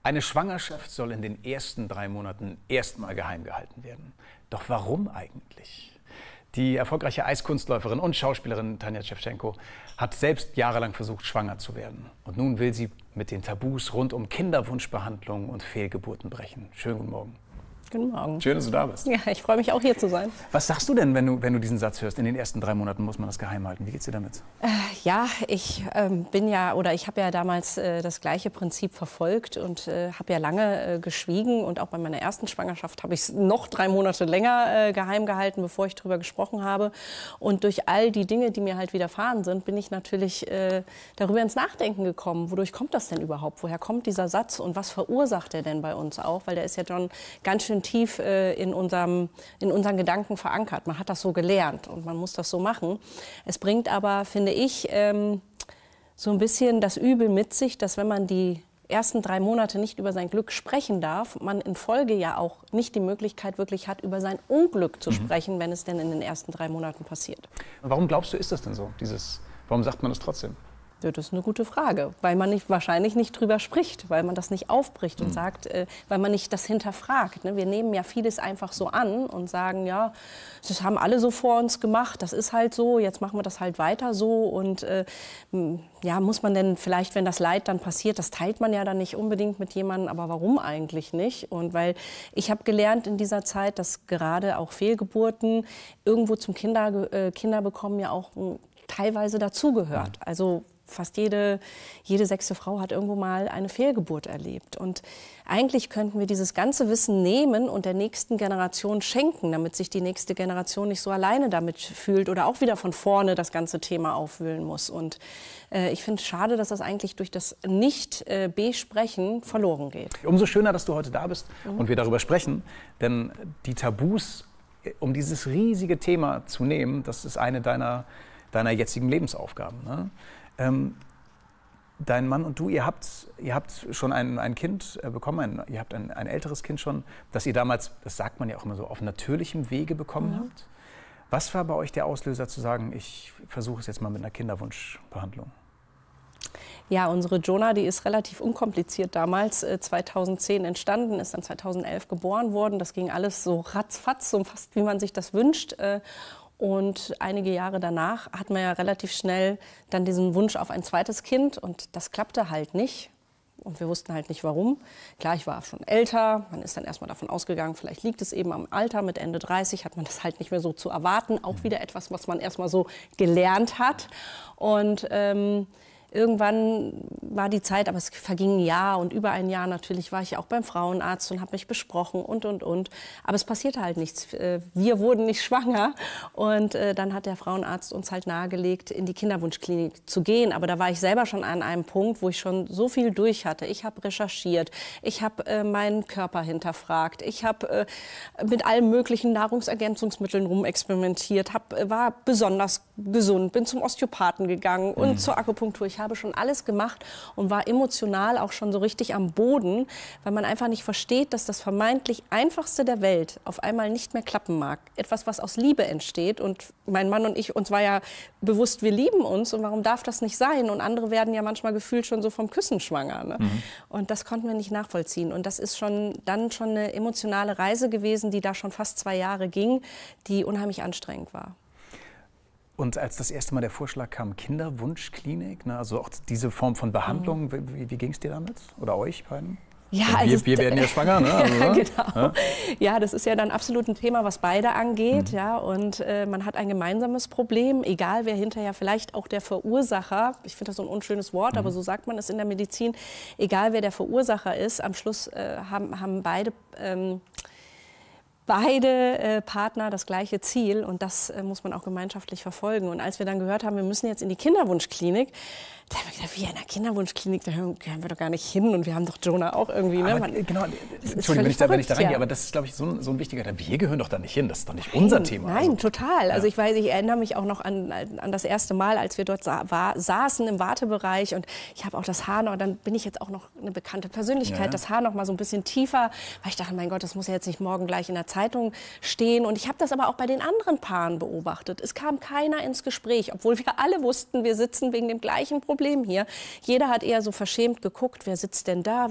Eine Schwangerschaft soll in den ersten 3 Monaten erstmal geheim gehalten werden. Doch warum eigentlich? Die erfolgreiche Eiskunstläuferin und Schauspielerin Tanja Schewtschenko hat selbst jahrelang versucht, schwanger zu werden. Und nun will sie mit den Tabus rund um Kinderwunschbehandlung und Fehlgeburten brechen. Schönen guten Morgen. Guten Morgen. Schön, dass du da bist. Ja, ich freue mich auch hier zu sein. Was sagst du denn, wenn du diesen Satz hörst? In den ersten 3 Monaten muss man das geheim halten. Wie geht's dir damit? Ja, ich habe ja damals das gleiche Prinzip verfolgt und habe ja lange geschwiegen. Und auch bei meiner ersten Schwangerschaft habe ich es noch 3 Monate länger geheim gehalten, bevor ich darüber gesprochen habe. Und durch all die Dinge, die mir halt widerfahren sind, bin ich natürlich darüber ins Nachdenken gekommen. Wodurch kommt das denn überhaupt? Woher kommt dieser Satz und was verursacht er denn bei uns auch? Weil der ist ja schon ganz schön tief in unseren Gedanken verankert. Man hat das so gelernt und man muss das so machen. Es bringt aber, finde ich, so ein bisschen das Übel mit sich, dass wenn man die ersten 3 Monate nicht über sein Glück sprechen darf, man in Folge ja auch nicht die Möglichkeit wirklich hat, über sein Unglück zu sprechen, wenn es denn in den ersten 3 Monaten passiert. Warum glaubst du, ist das denn so? Warum sagt man das trotzdem? Ja, das ist eine gute Frage, weil man wahrscheinlich nicht drüber spricht, weil man das nicht aufbricht und sagt, weil man nicht das hinterfragt. Ne? Wir nehmen ja vieles einfach so an und sagen, ja, das haben alle so vor uns gemacht, das ist halt so, jetzt machen wir das halt weiter so. Und ja, muss man denn vielleicht, wenn das Leid dann passiert, das teilt man ja dann nicht unbedingt mit jemandem, aber warum eigentlich nicht? Und weil ich habe gelernt in dieser Zeit, dass gerade auch Fehlgeburten irgendwo zum Kinderbekommen ja auch teilweise dazugehört. Also fast jede 6. Frau hat irgendwo mal eine Fehlgeburt erlebt. Und eigentlich könnten wir dieses ganze Wissen nehmen und der nächsten Generation schenken, damit sich die nächste Generation nicht so alleine damit fühlt oder auch wieder von vorne das ganze Thema aufwühlen muss. Und ich finde es schade, dass das eigentlich durch das Nicht-Besprechen verloren geht. Umso schöner, dass du heute da bist und wir darüber sprechen. Denn die Tabus, um dieses riesige Thema zu nehmen, das ist eine deiner jetzigen Lebensaufgaben. Ne? Dein Mann und du, ihr habt schon ein Kind bekommen, ihr habt ein älteres Kind schon, das ihr damals, das sagt man ja auch immer so, auf natürlichem Wege bekommen habt. Was war bei euch der Auslöser zu sagen, ich versuche es jetzt mal mit einer Kinderwunschbehandlung? Ja, unsere Jonah, die ist relativ unkompliziert damals 2010 entstanden, ist dann 2011 geboren worden. Das ging alles so ratzfatz, so fast wie man sich das wünscht. Und einige Jahre danach hat man ja relativ schnell dann diesen Wunsch auf ein zweites Kind und das klappte halt nicht. Und wir wussten halt nicht, warum. Klar, ich war schon älter, man ist dann erstmal davon ausgegangen, vielleicht liegt es eben am Alter, mit Ende 30 hat man das halt nicht mehr so zu erwarten. Auch wieder etwas, was man erstmal so gelernt hat. Und irgendwann war die Zeit, aber es verging ein Jahr und über ein Jahr natürlich war ich ja auch beim Frauenarzt und habe mich besprochen und. Aber es passierte halt nichts. Wir wurden nicht schwanger und dann hat der Frauenarzt uns halt nahegelegt, in die Kinderwunschklinik zu gehen. Aber da war ich selber schon an einem Punkt, wo ich schon so viel durch hatte. Ich habe recherchiert, ich habe meinen Körper hinterfragt, ich habe mit allen möglichen Nahrungsergänzungsmitteln rumexperimentiert, war besonders gesund, bin zum Osteopathen gegangen und zur Akupunktur. Ich habe schon alles gemacht und war emotional auch schon so richtig am Boden, weil man einfach nicht versteht, dass das vermeintlich Einfachste der Welt auf einmal nicht mehr klappen mag. Etwas, was aus Liebe entsteht. Und mein Mann und ich, uns war ja bewusst, wir lieben uns und warum darf das nicht sein? Und andere werden ja manchmal gefühlt schon so vom Küssen schwanger. Ne? Und das konnten wir nicht nachvollziehen. Und das ist dann schon eine emotionale Reise gewesen, die da schon fast 2 Jahre ging, die unheimlich anstrengend war. Und als das erste Mal der Vorschlag kam, Kinderwunschklinik, ne, also auch diese Form von Behandlung, wie ging es dir damit? Oder euch beiden? Ja, also wir werden ja schwanger, ne? Also, ja, genau. Ja, das ist ja dann absolut ein Thema, was beide angeht. Ja, und man hat ein gemeinsames Problem, egal wer hinterher vielleicht auch der Verursacher, ich finde das so ein unschönes Wort, aber so sagt man es in der Medizin, egal wer der Verursacher ist, am Schluss haben beide Partner das gleiche Ziel und das muss man auch gemeinschaftlich verfolgen. Und als wir dann gehört haben, wir müssen jetzt in die Kinderwunschklinik, da haben wir gedacht, wie in der Kinderwunschklinik, da gehören wir doch gar nicht hin und wir haben doch Jonah auch irgendwie. Ne? Genau, Entschuldigung, wenn ich da reingehe, aber das ist, glaube ich, so ein wichtiger Teil. Wir gehören doch da nicht hin, das ist doch nicht unser Thema. Nein, also, total. Also ich erinnere mich auch noch an das erste Mal, als wir dort saßen im Wartebereich und ich habe auch das Haar noch, dann bin ich jetzt auch noch eine bekannte Persönlichkeit, das Haar noch mal so ein bisschen tiefer, weil ich dachte, mein Gott, das muss ja jetzt nicht morgen gleich in der Zeitung stehen. Und ich habe das aber auch bei den anderen Paaren beobachtet. Es kam keiner ins Gespräch, obwohl wir alle wussten, wir sitzen wegen dem gleichen Problem Problem hier. Jeder hat eher so verschämt geguckt, wer sitzt denn da,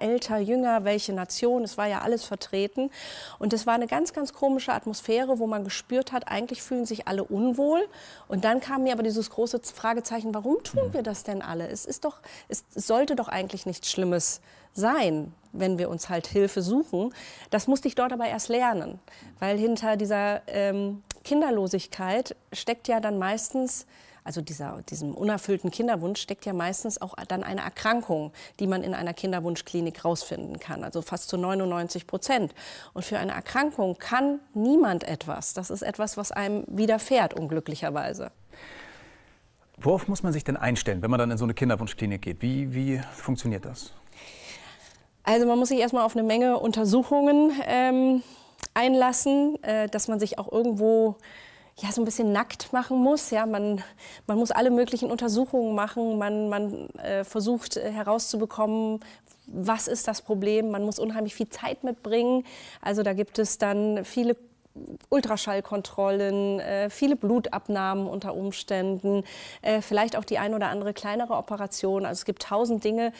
älter, jünger, welche Nation, es war ja alles vertreten. Und es war eine ganz, ganz komische Atmosphäre, wo man gespürt hat, eigentlich fühlen sich alle unwohl. Und dann kam mir aber dieses große Fragezeichen, warum tun wir das denn alle? Es sollte doch eigentlich nichts Schlimmes sein, wenn wir uns halt Hilfe suchen. Das musste ich dort aber erst lernen, weil hinter dieser Kinderlosigkeit steckt ja dann meistens, also diesem unerfüllten Kinderwunsch steckt ja meistens auch dann eine Erkrankung, die man in einer Kinderwunschklinik rausfinden kann, also fast zu 99%. Und für eine Erkrankung kann niemand etwas. Das ist etwas, was einem widerfährt, unglücklicherweise. Worauf muss man sich denn einstellen, wenn man dann in so eine Kinderwunschklinik geht? Wie funktioniert das? Also man muss sich erstmal auf eine Menge Untersuchungen einlassen, dass man sich auch irgendwo ja, so ein bisschen nackt machen muss. Ja, man muss alle möglichen Untersuchungen machen. Man versucht herauszubekommen, was ist das Problem. Man muss unheimlich viel Zeit mitbringen. Also da gibt es dann viele Ultraschallkontrollen, viele Blutabnahmen unter Umständen, vielleicht auch die ein oder andere kleinere Operation. Also es gibt 1000 Dinge,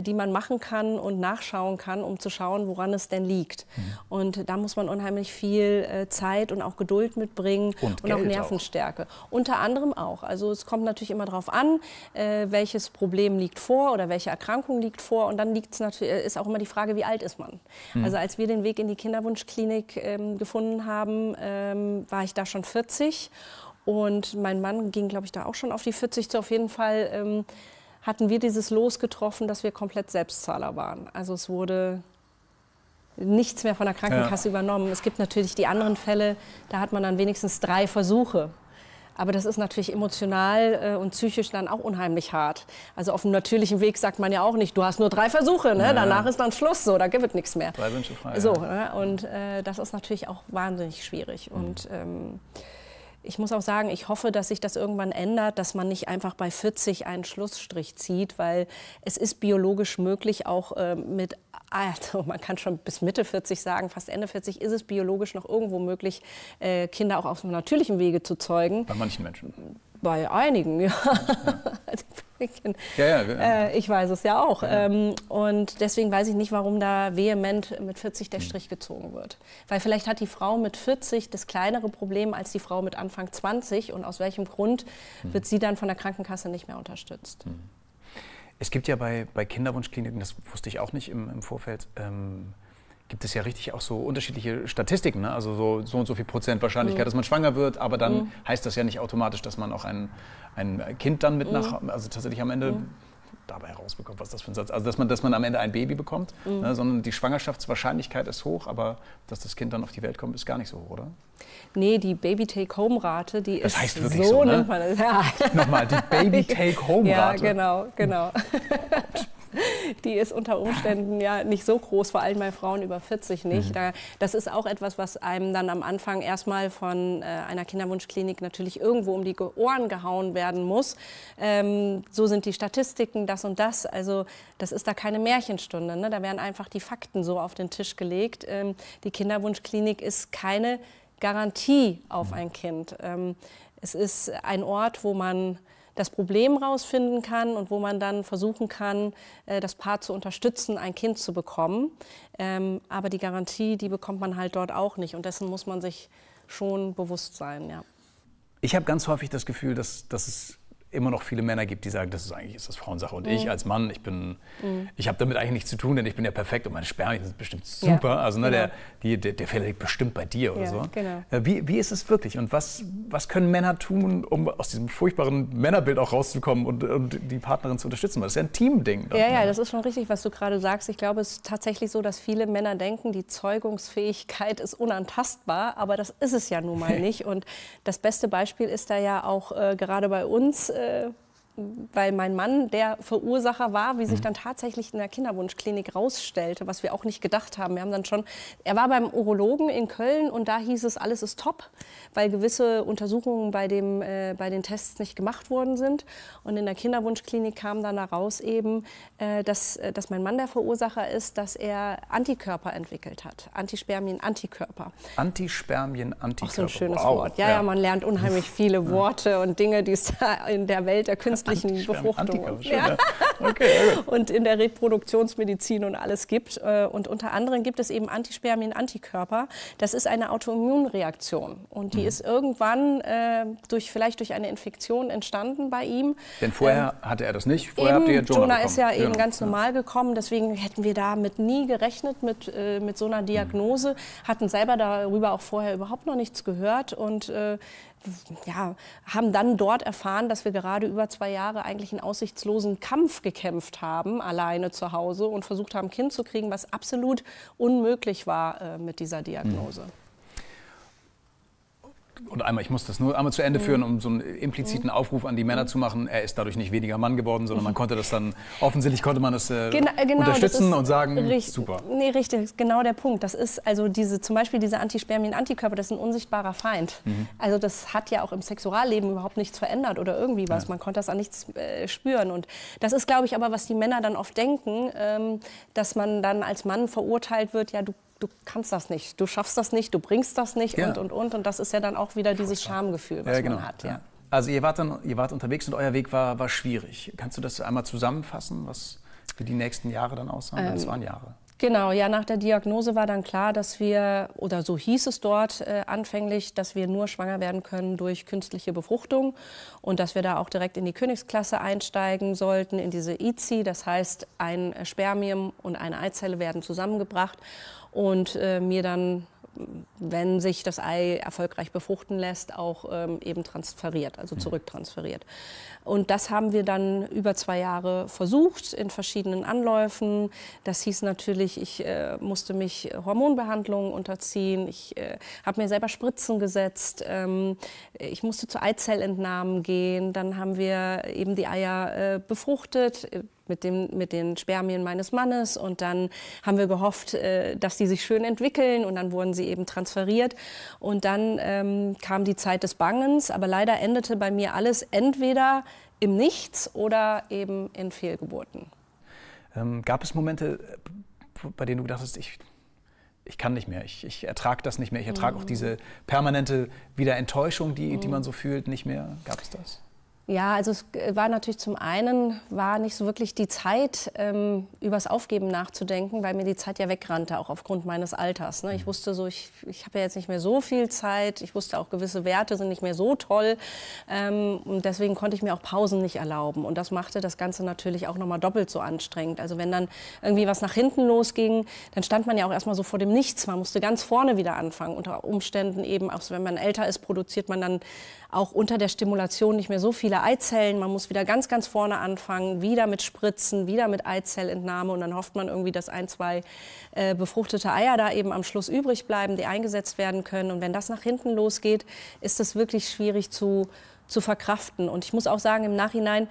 die man machen kann und nachschauen kann, um zu schauen, woran es denn liegt. Und da muss man unheimlich viel Zeit und auch Geduld mitbringen und auch Nervenstärke. Unter anderem auch. Also es kommt natürlich immer darauf an, welches Problem liegt vor oder welche Erkrankung liegt vor. Und dann ist auch immer die Frage, wie alt ist man. Also als wir den Weg in die Kinderwunschklinik gefunden haben, war ich da schon 40 und mein Mann ging, glaube ich, da auch schon auf die 40 zu. Auf jeden Fall hatten wir dieses Los getroffen, dass wir komplett Selbstzahler waren. Also es wurde nichts mehr von der Krankenkasse übernommen. Es gibt natürlich die anderen Fälle, da hat man dann wenigstens 3 Versuche. Aber das ist natürlich emotional und psychisch dann auch unheimlich hart. Also auf dem natürlichen Weg sagt man ja auch nicht, du hast nur 3 Versuche, ne? Danach ist dann Schluss, so, da gibt es nichts mehr. 3 Wünsche frei. So, ne? Und das ist natürlich auch wahnsinnig schwierig. Und ich muss auch sagen, ich hoffe, dass sich das irgendwann ändert, dass man nicht einfach bei 40 einen Schlussstrich zieht, weil es ist biologisch möglich, auch also man kann schon bis Mitte 40 sagen, fast Ende 40 ist es biologisch noch irgendwo möglich, Kinder auch auf einem natürlichen Wege zu zeugen. Bei manchen Menschen. Bei einigen, ja. Ich weiß es ja auch. Und deswegen weiß ich nicht, warum da vehement mit 40 der Strich gezogen wird. Weil vielleicht hat die Frau mit 40 das kleinere Problem als die Frau mit Anfang 20. Und aus welchem Grund wird sie dann von der Krankenkasse nicht mehr unterstützt? Es gibt ja bei Kinderwunschkliniken, das wusste ich auch nicht im Vorfeld, gibt es ja richtig auch so unterschiedliche Statistiken, ne? Also so und so viel Prozent Wahrscheinlichkeit, dass man schwanger wird, aber dann heißt das ja nicht automatisch, dass man auch ein Kind dann mit also tatsächlich am Ende dabei herausbekommt, was das für ein Satz, also dass man am Ende ein Baby bekommt, ne? Sondern die Schwangerschaftswahrscheinlichkeit ist hoch, aber dass das Kind dann auf die Welt kommt, ist gar nicht so hoch, oder? Nee, die Baby-Take-Home-Rate, die das ist heißt wirklich so, ne? nennt man es. Ja. Nochmal, die Baby-Take-Home-Rate. Ja, genau. Die ist unter Umständen ja nicht so groß, vor allem bei Frauen über 40 nicht. Das ist auch etwas, was einem dann am Anfang erstmal von einer Kinderwunschklinik natürlich irgendwo um die Ohren gehauen werden muss. So sind die Statistiken, das und das. Also das ist da keine Märchenstunde, ne? Da werden einfach die Fakten so auf den Tisch gelegt. Die Kinderwunschklinik ist keine Garantie auf ein Kind. Es ist ein Ort, wo man das Problem rausfinden kann und wo man dann versuchen kann, das Paar zu unterstützen, ein Kind zu bekommen. Aber die Garantie, die bekommt man halt dort auch nicht. Und dessen muss man sich schon bewusst sein. Ja. Ich habe ganz häufig das Gefühl, dass es immer noch viele Männer gibt, die sagen, das ist Frauensache. Und ich als Mann, ich habe damit eigentlich nichts zu tun, denn ich bin ja perfekt und meine Spermien sind bestimmt super. Ja, also ne, der Fehler liegt bestimmt bei dir oder so. Genau. Wie ist es wirklich? Und was können Männer tun, um aus diesem furchtbaren Männerbild auch rauszukommen und die Partnerin zu unterstützen? Weil das ist ja ein Teamding. Ja, das ist schon richtig, was du gerade sagst. Ich glaube, es ist tatsächlich so, dass viele Männer denken, die Zeugungsfähigkeit ist unantastbar. Aber das ist es ja nun mal nicht. Und das beste Beispiel ist da ja auch gerade bei uns, weil mein Mann der Verursacher war, wie sich dann tatsächlich in der Kinderwunschklinik rausstellte, was wir auch nicht gedacht haben. Er war beim Urologen in Köln und da hieß es, alles ist top, weil gewisse Untersuchungen bei den Tests nicht gemacht worden sind. Und in der Kinderwunschklinik kam dann heraus eben, dass mein Mann der Verursacher ist, dass er Antikörper entwickelt hat. Antispermien-Antikörper. Antispermien-Antikörper. Auch so ein schönes Wort. Ja, man lernt unheimlich viele Worte und Dinge, die es da in der Welt der künstlichen künstlichen Befruchtung ja. Okay, und in der Reproduktionsmedizin und alles gibt. Und unter anderem gibt es eben Antispermien-Antikörper. Das ist eine Autoimmunreaktion und die ist irgendwann vielleicht durch eine Infektion entstanden bei ihm. Denn vorher hatte er das nicht. Vorher habt ihr Jonah bekommen. Ist ja eben ganz normal gekommen, deswegen hätten wir damit nie gerechnet mit so einer Diagnose, hatten selber darüber auch vorher überhaupt noch nichts gehört und haben dann dort erfahren, dass wir gerade über 2 Jahre eigentlich einen aussichtslosen Kampf gekämpft haben, alleine zu Hause und versucht haben, ein Kind zu kriegen, was absolut unmöglich war mit dieser Diagnose. Und ich muss das nur einmal zu Ende führen, um so einen impliziten Aufruf an die Männer zu machen. Er ist dadurch nicht weniger Mann geworden, sondern man konnte das dann, offensichtlich konnte man das unterstützen und sagen, super. Nee, richtig, genau der Punkt. Das ist also zum Beispiel diese Antispermien-Antikörper, das ist ein unsichtbarer Feind. Also das hat ja auch im Sexualleben überhaupt nichts verändert oder irgendwie was. Man konnte das an nichts spüren. Und das ist, glaube ich, aber, was die Männer dann oft denken, dass man dann als Mann verurteilt wird, ja, du kannst das nicht, du schaffst das nicht, du bringst das nicht und. Und das ist ja dann auch wieder dieses Schamgefühl, was man hat. Ja. Also ihr wart unterwegs und euer Weg war schwierig. Kannst du das einmal zusammenfassen, wie die nächsten Jahre dann aussahen? Das waren Jahre. Genau, ja, nach der Diagnose war dann klar, dass wir, oder so hieß es dort anfänglich, dass wir nur schwanger werden können durch künstliche Befruchtung und dass wir da auch direkt in die Königsklasse einsteigen sollten, in diese ICSI, das heißt, ein Spermium und eine Eizelle werden zusammengebracht und mir dann, wenn sich das Ei erfolgreich befruchten lässt, auch eben transferiert, also zurücktransferiert. Und das haben wir dann über 2 Jahre versucht, in verschiedenen Anläufen. Das hieß natürlich, ich musste mich Hormonbehandlungen unterziehen, ich habe mir selber Spritzen gesetzt, ich musste zu Eizellentnahmen gehen, dann haben wir eben die Eier befruchtet, mit den Spermien meines Mannes und dann haben wir gehofft, dass die sich schön entwickeln und dann wurden sie eben transferiert und dann kam die Zeit des Bangens, aber leider endete bei mir alles entweder im Nichts oder eben in Fehlgeburten. Gab es Momente, bei denen du gedacht hast, ich kann nicht mehr, ich ertrage das nicht mehr, ich ertrage auch diese permanente Enttäuschung, die man so fühlt, nicht mehr? Gab es das? Ja, also es war natürlich zum einen, war nicht so wirklich die Zeit, übers Aufgeben nachzudenken, weil mir die Zeit ja wegrannte, auch aufgrund meines Alters. Ne? Ich wusste so, ich habe ja jetzt nicht mehr so viel Zeit, ich wusste auch, gewisse Werte sind nicht mehr so toll und deswegen konnte ich mir auch Pausen nicht erlauben. Und das machte das Ganze natürlich auch nochmal doppelt so anstrengend. Also wenn dann irgendwie was nach hinten losging, dann stand man ja auch erstmal so vor dem Nichts. Man musste ganz vorne wieder anfangen. Unter Umständen eben, auch wenn man älter ist, produziert man dann auch unter der Stimulation nicht mehr so viele Eizellen. Man muss wieder ganz, ganz vorne anfangen, wieder mit Spritzen, wieder mit Eizellentnahme. Und dann hofft man irgendwie, dass 1, 2 befruchtete Eier da eben am Schluss übrig bleiben, die eingesetzt werden können. Und wenn das nach hinten losgeht, ist das wirklich schwierig zu verkraften. Und ich muss auch sagen, im Nachhinein,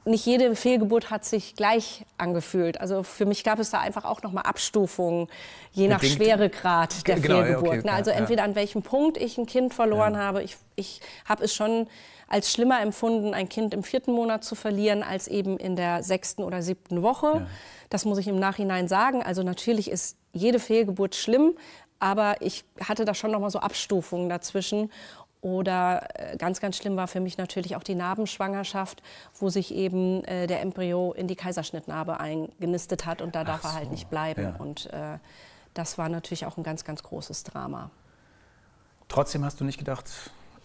nicht jede Fehlgeburt hat sich gleich angefühlt. Also für mich gab es da einfach auch noch mal Abstufungen, je nach Schweregrad der Fehlgeburt. Ja, okay, also entweder an welchem Punkt ich ein Kind verloren habe. Ich habe es schon als schlimmer empfunden, ein Kind im 4. Monat zu verlieren, als eben in der 6. oder 7. Woche. Ja. Das muss ich im Nachhinein sagen. Also natürlich ist jede Fehlgeburt schlimm, aber ich hatte da schon noch mal so Abstufungen dazwischen. Oder ganz, ganz schlimm war für mich natürlich auch die Narbenschwangerschaft, wo sich eben der Embryo in die Kaiserschnittnarbe eingenistet hat und da darf er halt nicht bleiben. Ja. Und das war natürlich auch ein ganz, ganz großes Drama. Trotzdem hast du nicht gedacht,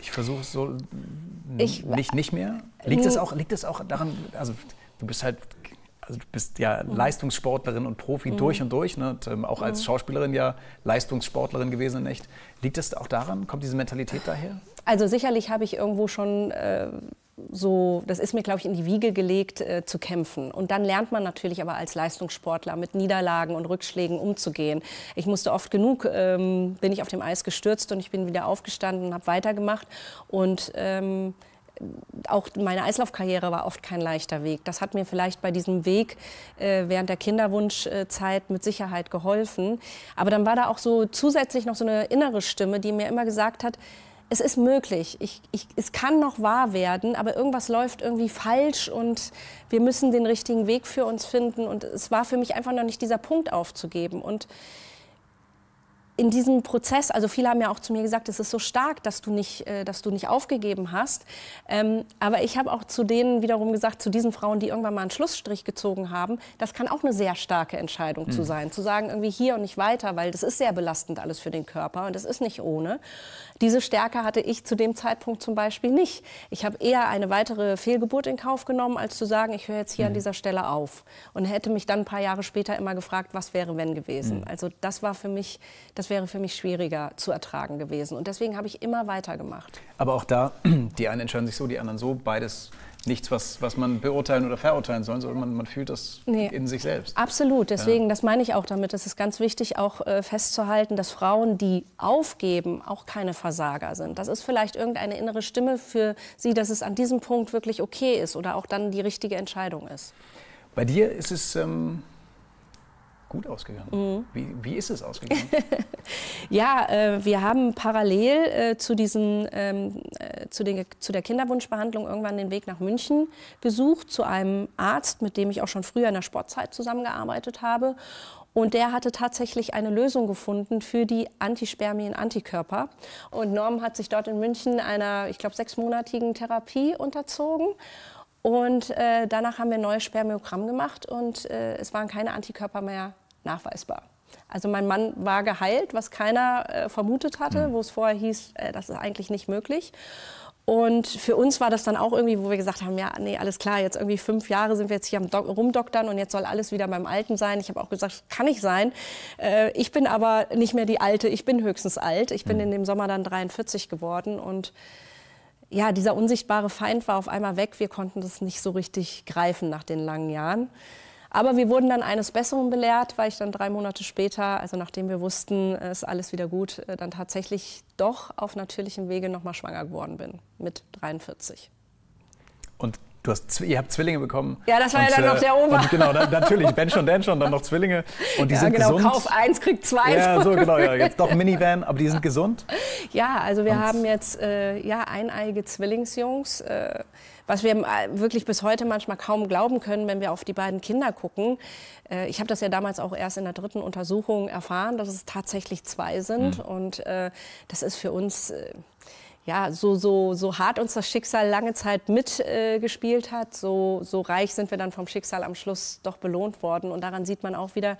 ich versuche es so nicht mehr? Liegt es auch daran, also du bist halt... Also du bist ja Leistungssportlerin und Profi durch und durch, ne? Und, auch als Schauspielerin ja Leistungssportlerin gewesen in echt. Liegt das auch daran? Kommt diese Mentalität daher? Also sicherlich habe ich irgendwo schon das ist mir, glaube ich, in die Wiege gelegt, zu kämpfen. Und dann lernt man natürlich aber als Leistungssportler mit Niederlagen und Rückschlägen umzugehen. Ich musste oft genug, bin ich auf dem Eis gestürzt und ich bin wieder aufgestanden und habe weitergemacht. Und auch meine Eislaufkarriere war oft kein leichter Weg. Das hat mir vielleicht bei diesem Weg während der Kinderwunschzeit mit Sicherheit geholfen. Aber dann war da auch so zusätzlich noch so eine innere Stimme, die mir immer gesagt hat, es ist möglich, es kann noch wahr werden, aber irgendwas läuft irgendwie falsch und wir müssen den richtigen Weg für uns finden. Und es war für mich einfach noch nicht dieser Punkt aufzugeben. Und in diesem Prozess, also viele haben ja auch zu mir gesagt, es ist so stark, dass du nicht aufgegeben hast. Aber ich habe auch zu denen wiederum gesagt, zu diesen Frauen, die irgendwann mal einen Schlussstrich gezogen haben, das kann auch eine sehr starke Entscheidung zu sein. Zu sagen, irgendwie hier und nicht weiter, weil das ist sehr belastend alles für den Körper und das ist nicht ohne. Diese Stärke hatte ich zu dem Zeitpunkt zum Beispiel nicht. Ich habe eher eine weitere Fehlgeburt in Kauf genommen, als zu sagen, ich höre jetzt hier an dieser Stelle auf. Und hätte mich dann ein paar Jahre später immer gefragt, was wäre, wenn gewesen. Also das wäre für mich schwieriger zu ertragen gewesen. Und deswegen habe ich immer weitergemacht. Aber auch da, die einen entscheiden sich so, die anderen so, beides nichts, was man beurteilen oder verurteilen soll, sondern man fühlt das in sich selbst. Absolut, deswegen, das meine ich auch damit. Es ist ganz wichtig, auch festzuhalten, dass Frauen, die aufgeben, auch keine Versager sind. Das ist vielleicht irgendeine innere Stimme für sie, dass es an diesem Punkt wirklich okay ist oder auch dann die richtige Entscheidung ist. Bei dir ist es gut ausgegangen. Wie ist es ausgegangen? Ja, wir haben parallel zu der Kinderwunschbehandlung irgendwann den Weg nach München besucht, zu einem Arzt, mit dem ich auch schon früher in der Sportzeit zusammengearbeitet habe. Und der hatte tatsächlich eine Lösung gefunden für die Antispermien-Antikörper. Und Norm hat sich dort in München einer, ich glaube, 6-monatigen Therapie unterzogen. Und danach haben wir ein neues Spermiogramm gemacht und es waren keine Antikörper mehr nachweisbar. Also mein Mann war geheilt, was keiner vermutet hatte, wo es vorher hieß, das ist eigentlich nicht möglich. Und für uns war das dann auch irgendwie, wo wir gesagt haben, ja, nee, alles klar, jetzt irgendwie 5 Jahre sind wir jetzt hier am Rumdoktern und jetzt soll alles wieder beim Alten sein. Ich habe auch gesagt, kann nicht sein. Ich bin aber nicht mehr die Alte, ich bin höchstens alt. Ich bin in dem Sommer dann 43 geworden und ja, dieser unsichtbare Feind war auf einmal weg. Wir konnten das nicht so richtig greifen nach den langen Jahren. Aber wir wurden dann eines Besseren belehrt, weil ich dann 3 Monate später, also nachdem wir wussten, es ist alles wieder gut, dann tatsächlich doch auf natürlichem Wege noch mal schwanger geworden bin, mit 43. Und ihr habt Zwillinge bekommen. Ja, das war ja dann noch der Ober. Und genau, natürlich, Ben schon, Dan schon, dann noch Zwillinge. Und die sind gesund. Kauf 1, krieg 2. Ja, so genau, ja, jetzt doch Minivan, aber die sind gesund. Ja, also wir haben jetzt eineiige Zwillingsjungs, was wir wirklich bis heute manchmal kaum glauben können, wenn wir auf die beiden Kinder gucken. Ich habe das ja damals auch erst in der 3. Untersuchung erfahren, dass es tatsächlich 2 sind. Und das ist für uns ja, so hart uns das Schicksal lange Zeit mitgespielt hat, so reich sind wir dann vom Schicksal am Schluss doch belohnt worden. Und daran sieht man auch wieder,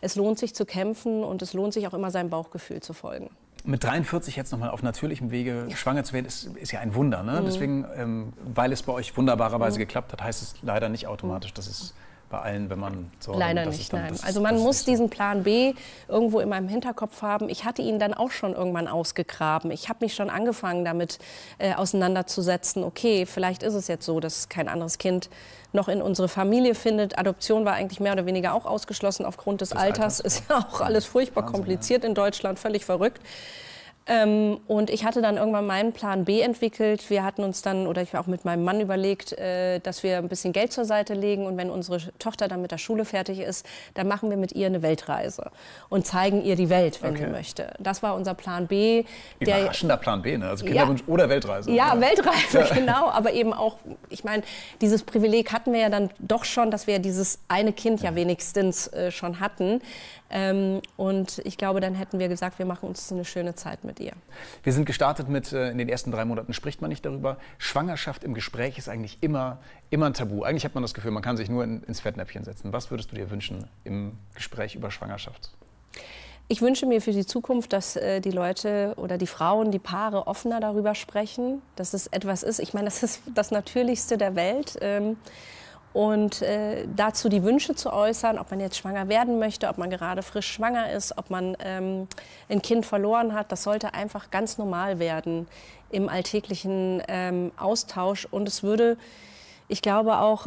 es lohnt sich zu kämpfen und es lohnt sich auch immer seinem Bauchgefühl zu folgen. Mit 43 jetzt nochmal auf natürlichem Wege schwanger zu werden, ist ja ein Wunder. Ne? Deswegen, weil es bei euch wunderbarerweise geklappt hat, heißt es leider nicht automatisch, dass es bei allen, wenn man so... Leider nicht, nein. Also man muss diesen Plan B irgendwo in meinem Hinterkopf haben. Ich hatte ihn dann auch schon irgendwann ausgegraben. Ich habe mich schon angefangen damit auseinanderzusetzen. Okay, vielleicht ist es jetzt so, dass kein anderes Kind noch in unsere Familie findet. Adoption war eigentlich mehr oder weniger auch ausgeschlossen aufgrund des Alters. Ist ja auch alles furchtbar kompliziert in Deutschland, völlig verrückt. Und ich hatte dann irgendwann meinen Plan B entwickelt. Wir hatten uns dann, oder ich habe auch mit meinem Mann überlegt, dass wir ein bisschen Geld zur Seite legen und wenn unsere Tochter dann mit der Schule fertig ist, dann machen wir mit ihr eine Weltreise und zeigen ihr die Welt, wenn sie möchte. Das war unser Plan B. Überraschender Plan B, ne? Also Kinderwunsch oder Weltreise. Ja, Weltreise, genau. Aber eben auch, ich meine, dieses Privileg hatten wir ja dann doch schon, dass wir dieses eine Kind ja wenigstens schon hatten. Und ich glaube, dann hätten wir gesagt, wir machen uns eine schöne Zeit mit ihr. Wir sind gestartet mit, in den ersten 3 Monaten spricht man nicht darüber. Schwangerschaft im Gespräch ist eigentlich immer ein Tabu. Eigentlich hat man das Gefühl, man kann sich nur ins Fettnäpfchen setzen. Was würdest du dir wünschen im Gespräch über Schwangerschaft? Ich wünsche mir für die Zukunft, dass die Leute oder die Frauen, die Paare offener darüber sprechen, dass es etwas ist. Ich meine, das ist das Natürlichste der Welt. Und dazu die Wünsche zu äußern, ob man jetzt schwanger werden möchte, ob man gerade frisch schwanger ist, ob man ein Kind verloren hat, das sollte einfach ganz normal werden im alltäglichen Austausch. Und es würde, ich glaube, auch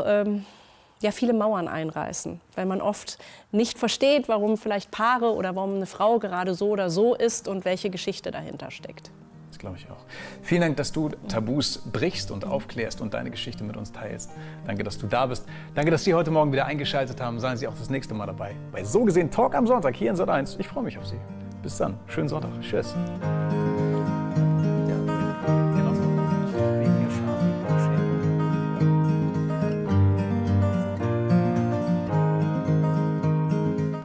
viele Mauern einreißen, weil man oft nicht versteht, warum vielleicht Paare oder warum eine Frau gerade so oder so ist und welche Geschichte dahinter steckt. Das glaube ich auch. Vielen Dank, dass du Tabus brichst und aufklärst und deine Geschichte mit uns teilst. Danke, dass du da bist. Danke, dass Sie heute Morgen wieder eingeschaltet haben. Seien Sie auch das nächste Mal dabei. Bei So gesehen Talk am Sonntag hier in Sat.1. Ich freue mich auf Sie. Bis dann. Schönen Sonntag. Tschüss.